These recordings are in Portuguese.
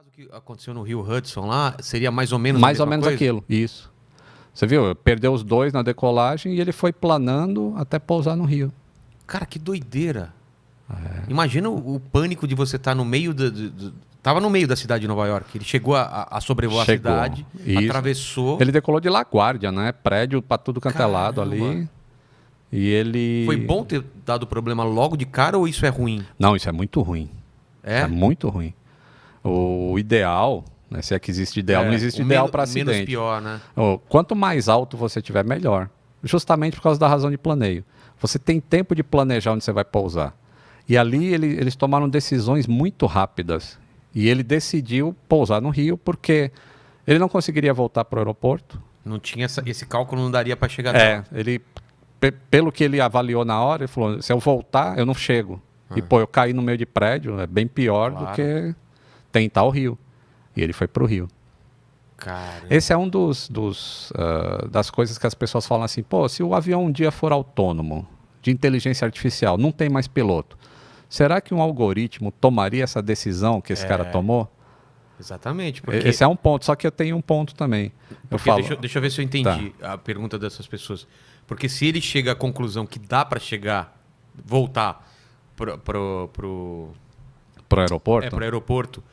caso que aconteceu no Rio Hudson lá, seria mais ou menos Mais a ou mesma menos coisa? aquilo, isso. Você viu? Perdeu os dois na decolagem e ele foi planando até pousar no Rio. Cara, que doideira. Imagina o pânico de você estar no meio tava no meio da cidade de Nova York. Ele chegou a sobrevoar Chegou. a cidade, Isso. atravessou. Ele decolou de LaGuardia, né? Prédio pra tudo quanto é lado Caramba. ali. E ele... Foi bom ter dado problema logo de cara ou isso é ruim? Não, isso é muito ruim. É? É muito ruim. O ideal, né, se é que existe ideal, não existe o ideal menos- para o menos acidente. pior, né? Quanto mais alto você tiver, melhor. Justamente por causa da razão de planeio. Você tem tempo de planejar onde você vai pousar. E ali eles tomaram decisões muito rápidas. E ele decidiu pousar no Rio porque ele não conseguiria voltar para o aeroporto. Não tinha esse cálculo, não daria para chegar lá. Ele, pelo que ele avaliou na hora, ele falou, se eu voltar, eu não chego. E, eu caí no meio de prédio, é bem pior Claro. do que tentar o Rio. E ele foi para o Rio. Cara. Esse é um das coisas que as pessoas falam assim, pô, se o avião um dia for autônomo, de inteligência artificial, não tem mais piloto, será que um algoritmo tomaria essa decisão que esse cara tomou? Exatamente. Porque, Esse é um ponto, só que eu tenho um ponto também. Eu porque falo, deixa eu ver se eu entendi a pergunta dessas pessoas. Porque se ele chega à conclusão que dá para voltar pro pro aeroporto, aeroporto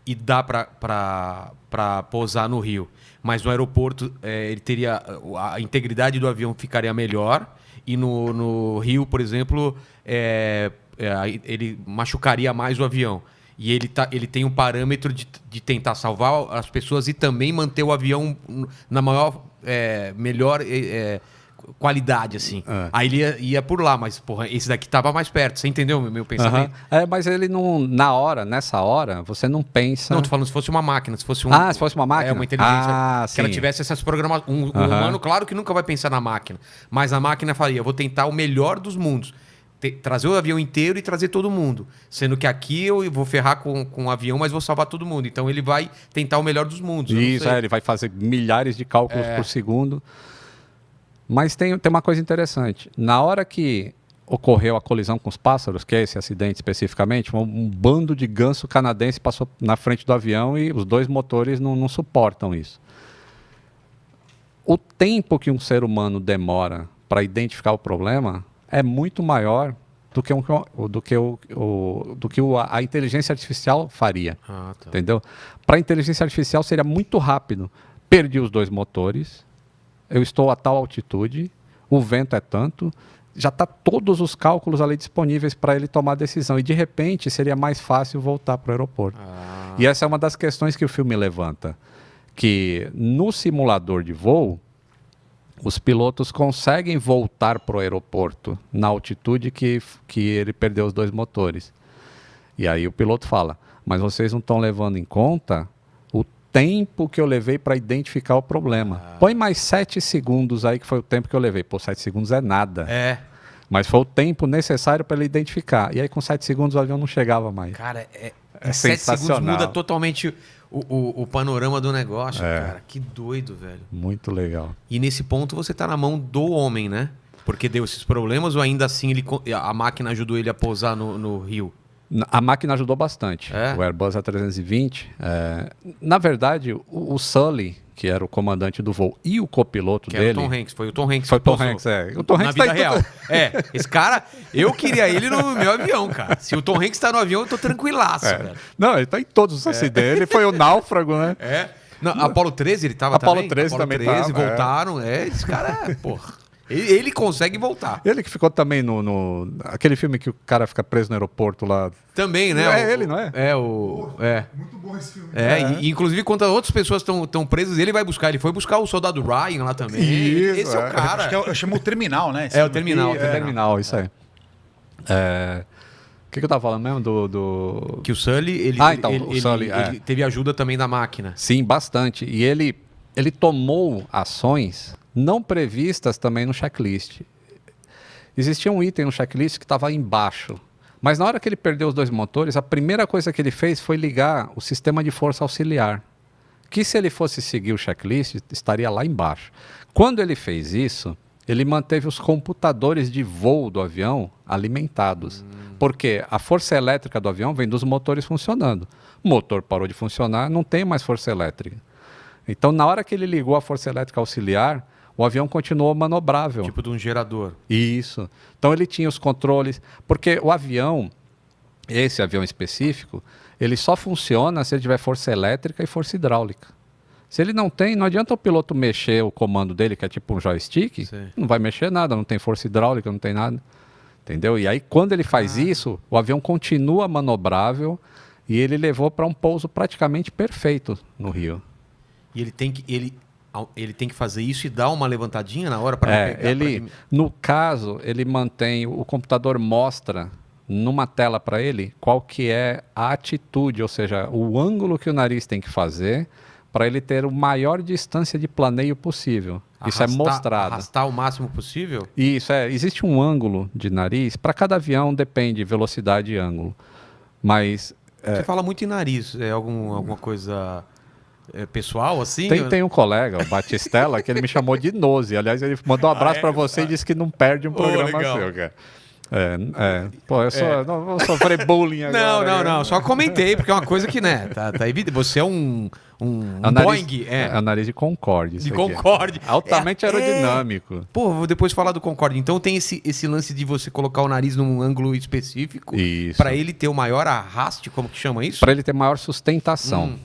e dá para pousar no Rio, mas no aeroporto ele teria a integridade do avião ficaria melhor e no Rio, por exemplo, ele machucaria mais o avião. E ele tem um parâmetro de tentar salvar as pessoas e também manter o avião na melhor qualidade, assim. Aí ele ia por lá, mas, porra, esse daqui tava mais perto. Você entendeu o meu pensamento? mas ele não, nessa hora, você não pensa... Não, tô falando se fosse uma máquina, se fosse se fosse uma máquina? uma inteligência, que sim. ela tivesse essas programações. Um humano, claro que nunca vai pensar na máquina, mas a máquina faria, eu vou tentar o melhor dos mundos. Trazer o avião inteiro e trazer todo mundo. Sendo que aqui eu vou ferrar com o avião, mas vou salvar todo mundo. Então ele vai tentar o melhor dos mundos. Isso, ele vai fazer milhares de cálculos por segundo. Mas tem uma coisa interessante. Na hora que ocorreu a colisão com os pássaros, que é esse acidente especificamente, um bando de ganso canadense passou na frente do avião e os dois motores não suportam isso. O tempo que um ser humano demora para identificar o problema é muito maior do que a inteligência artificial faria. Tá. Entendeu? Para a inteligência artificial seria muito rápido. Perdi os dois motores, eu estou a tal altitude, o vento é tanto, já está todos os cálculos ali disponíveis para ele tomar a decisão. E de repente seria mais fácil voltar para o aeroporto. E essa é uma das questões que o filme levanta. Que no simulador de voo, os pilotos conseguem voltar para o aeroporto na altitude que ele perdeu os dois motores. E aí o piloto fala, mas vocês não estão levando em conta o tempo que eu levei para identificar o problema. Põe mais 7 segundos aí, que foi o tempo que eu levei. Pô, 7 segundos é nada. Mas foi o tempo necessário para ele identificar. E aí com 7 segundos o avião não chegava mais. Cara, É 7 segundos sensacional. muda totalmente o panorama do negócio, cara. Que doido, velho. Muito legal. E nesse ponto você tá na mão do homem, né? Porque deu esses problemas ou ainda assim a máquina ajudou ele a pousar no Rio? A máquina ajudou bastante. O Airbus A320. Na verdade, o Sully, que era o comandante do voo, e o copiloto Que dele... era o Tom Hanks. Foi o Tom Hanks Foi o que Tom pousou. Hanks, O Tom Na Hanks vida tá em real. tudo. Esse cara, eu queria ele no meu avião, cara. Se o Tom Hanks tá no avião, eu tô tranquilaço, velho. Não, ele tá em todos os acidentes. Ele foi o náufrago, né? Não, Apollo 13 ele tava Apollo também? 13 também tava, voltaram. Esse cara, porra. Ele consegue voltar. Ele que ficou também aquele filme que o cara fica preso no aeroporto lá. Também, né? Ele, não é? Muito bom esse filme. E inclusive, quando outras pessoas estão presas, ele vai buscar. Ele foi buscar o soldado Ryan lá também. Isso, Esse é o cara. Acho que chama o Terminal, né? É o Terminal. O Terminal, isso aí. O que eu tava falando mesmo Que o Sully, o Sully, ele teve ajuda também da máquina. Sim, bastante. E ele tomou ações não previstas também no checklist. Existia um item no checklist que estava embaixo. Mas na hora que ele perdeu os dois motores, a primeira coisa que ele fez foi ligar o sistema de força auxiliar. Que se ele fosse seguir o checklist, estaria lá embaixo. Quando ele fez isso, ele manteve os computadores de voo do avião alimentados. Porque a força elétrica do avião vem dos motores funcionando. O motor parou de funcionar, não tem mais força elétrica. Então, na hora que ele ligou a força elétrica auxiliar, o avião continuou manobrável. Tipo de um gerador. Isso. Então, ele tinha os controles. Porque o avião, esse avião específico, ele só funciona se ele tiver força elétrica e força hidráulica. Se ele não tem, não adianta o piloto mexer o comando dele, que é tipo um joystick, Sim. não vai mexer nada, não tem força hidráulica, não tem nada. Entendeu? E aí, quando ele faz isso, o avião continua manobrável e ele levou para um pouso praticamente perfeito no Rio. E ele tem que fazer isso e dar uma levantadinha na hora para pegar. No caso, ele mantém, o computador mostra numa tela para ele qual que é a atitude, ou seja, o ângulo que o nariz tem que fazer para ele ter a maior distância de planeio possível. Isso é mostrado. Arrastar o máximo possível? Isso, existe um ângulo de nariz, para cada avião depende velocidade e ângulo. Mas Você fala muito em nariz, é alguma coisa pessoal assim? tem um colega, o Batistella, que ele me chamou de Nose. Aliás, ele mandou um abraço para você e disse que não perde um programa legal. seu, cara. Pô, não vou sofrer bullying agora. Não. Só comentei, porque é uma coisa que, né? Tá evidente. Você é um Boeing. É o nariz de Concorde. De Concorde. Altamente aerodinâmico. Pô, vou depois falar do Concorde. Então tem esse lance de você colocar o nariz num ângulo específico. Isso. Para ele ter o maior arraste, como que chama isso? Para ele ter maior sustentação.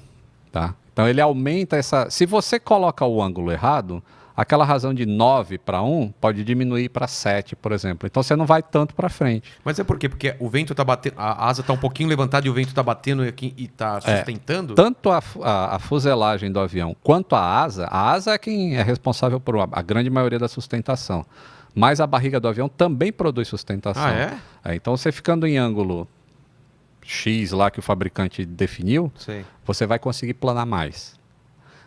Tá? Então ele aumenta essa... Se você coloca o ângulo errado, aquela razão de 9 para 1 pode diminuir para 7, por exemplo. Então você não vai tanto para frente. Mas é por quê? Porque o vento tá batendo, a asa tá um pouquinho levantada e o vento tá batendo e tá sustentando? Tanto a fuselagem do avião quanto a asa é quem é responsável por a grande maioria da sustentação. Mas a barriga do avião também produz sustentação. Então você ficando em ângulo X lá que o fabricante definiu, você vai conseguir planar mais.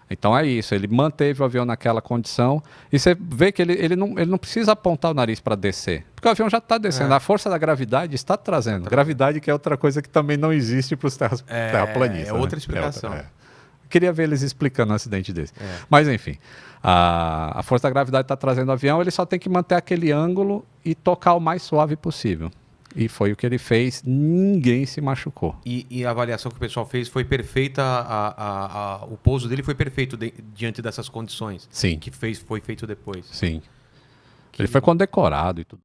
Então é isso, ele manteve o avião naquela condição e você vê que ele não precisa apontar o nariz para descer, porque o avião já está descendo, a força da gravidade está trazendo. Gravidade que é outra coisa que também não existe para os terraplanistas. É outra explicação. Queria ver eles explicando um acidente desse. Mas enfim, a força da gravidade está trazendo o avião, ele só tem que manter aquele ângulo e tocar o mais suave possível. E foi o que ele fez, ninguém se machucou. E a avaliação que o pessoal fez foi perfeita, o pouso dele foi perfeito diante dessas condições. Sim. Que foi feito depois. Sim. Ele foi condecorado e tudo.